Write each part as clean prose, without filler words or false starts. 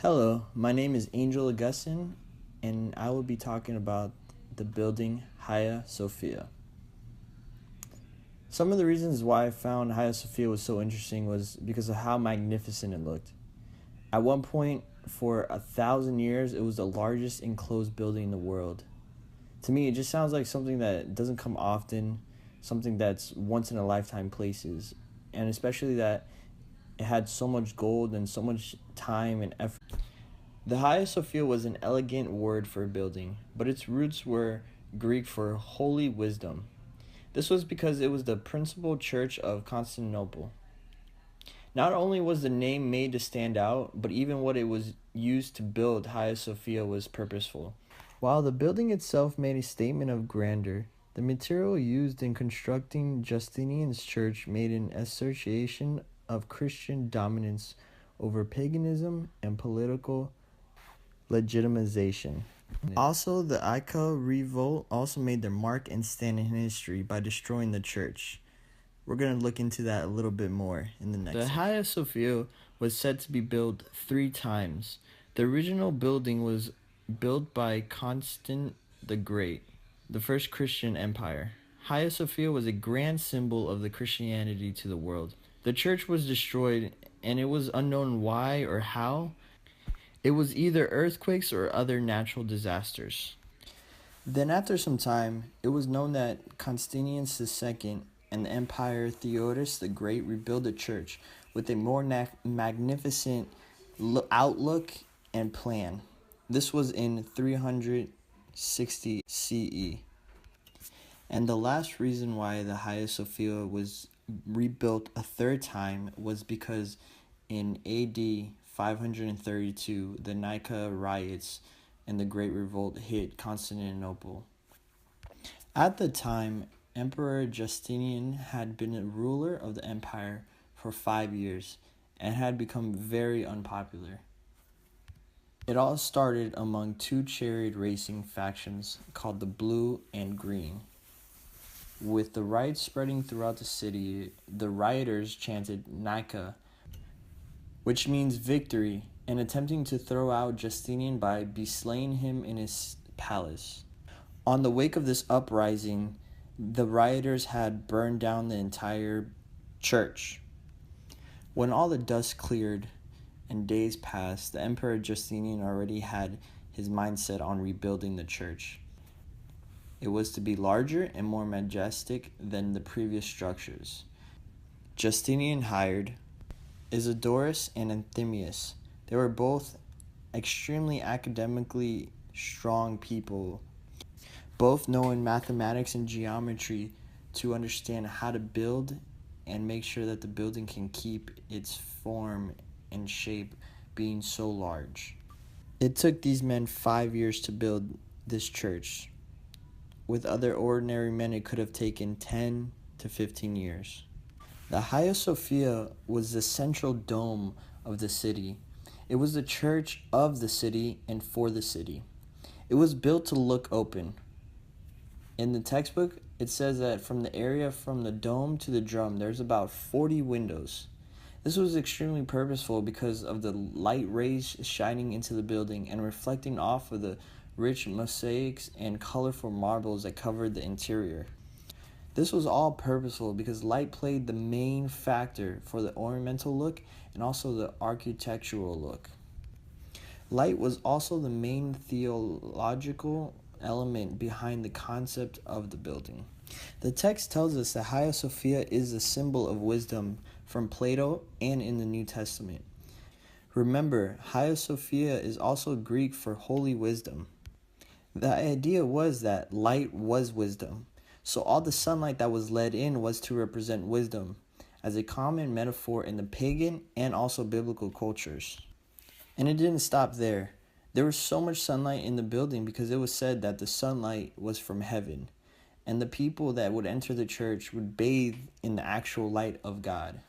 Hello, my name is Angel Agustin, and I will be talking about the building Hagia Sophia. Some of the reasons why I found Hagia Sophia was so interesting was because of how magnificent it looked. At one point, for 1,000 years, it was the largest enclosed building in the world. To me, it just sounds like something that doesn't come often, something that's once in a lifetime places, and especially that it had so much gold and so much time and effort. The Hagia Sophia was an elegant word for a building, but its roots were Greek for holy wisdom. This was because it was the principal church of Constantinople. Not only was the name made to stand out, but even what it was used to build Hagia Sophia was purposeful. While the building itself made a statement of grandeur, the material used in constructing Justinian's church made an association of Christian dominance over paganism and political legitimization. Also, the Ica revolt also made their mark and stand in history by destroying the church. We're going to look into that a little bit more in the next. The Hagia Sophia was said to be built 3 times. The original building was built by Constantine the Great, the first Christian empire. Hagia Sophia was a grand symbol of the Christianity to the world. The church was destroyed, and it was unknown why or how. It was either earthquakes or other natural disasters. Then after some time, it was known that Constantine II and the Empire Theodosius the Great rebuilt the church with a more magnificent outlook and plan. This was in 360 CE. And the last reason why the Hagia Sophia was rebuilt a 3rd time was because in AD 532, the Nika riots and the Great Revolt hit Constantinople. At the time, Emperor Justinian had been a ruler of the empire for 5 years and had become very unpopular. It all started among 2 chariot racing factions called the Blue and Green. With the riots spreading throughout the city, the rioters chanted Nika, which means victory, and attempting to throw out Justinian by slaying him in his palace. On the wake of this uprising, the rioters had burned down the entire church. When all the dust cleared and days passed, the Emperor Justinian already had his mindset on rebuilding the church. It was to be larger and more majestic than the previous structures. Justinian hired Isidorus and Anthemius. They were both extremely academically strong people, both knowing mathematics and geometry to understand how to build and make sure that the building can keep its form and shape being so large. It took these men 5 years to build this church. With other ordinary men, it could have taken 10 to 15 years. The Hagia Sophia was the central dome of the city. It was the church of the city and for the city. It was built to look open. In the textbook, it says that from the area from the dome to the drum, there's about 40 windows. This was extremely purposeful because of the light rays shining into the building and reflecting off of the rich mosaics and colorful marbles that covered the interior. This was all purposeful because light played the main factor for the ornamental look and also the architectural look. Light was also the main theological element behind the concept of the building. The text tells us that Hagia Sophia is a symbol of wisdom from Plato and in the New Testament. Remember, Hagia Sophia is also Greek for holy wisdom. The idea was that light was wisdom. So all the sunlight that was let in was to represent wisdom, as a common metaphor in the pagan and also biblical cultures. And it didn't stop there. There was so much sunlight in the building because it was said that the sunlight was from heaven, and the people that would enter the church would bathe in the actual light of God.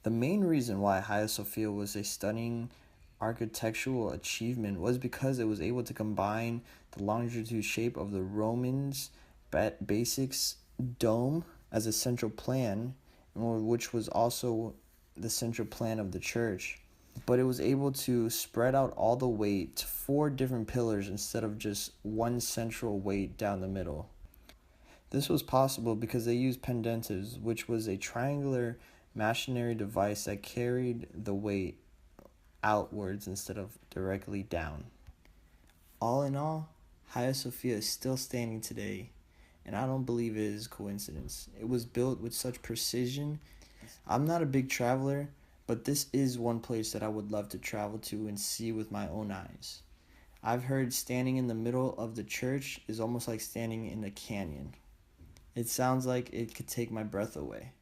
The main reason why Hagia Sophia was a stunning architectural achievement was because it was able to combine the longitude shape of the Romans' basics dome as a central plan, which was also the central plan of the church, but it was able to spread out all the weight to 4 different pillars instead of just one central weight down the middle. This was possible because they used pendentives, which was a triangular machinary device that carried the weight outwards instead of directly down. All in all, Hagia Sophia is still standing today, and I don't believe it is coincidence. It was built with such precision. I'm not a big traveler, but this is one place that I would love to travel to and see with my own eyes. I've heard standing in the middle of the church is almost like standing in a canyon. It sounds like it could take my breath away.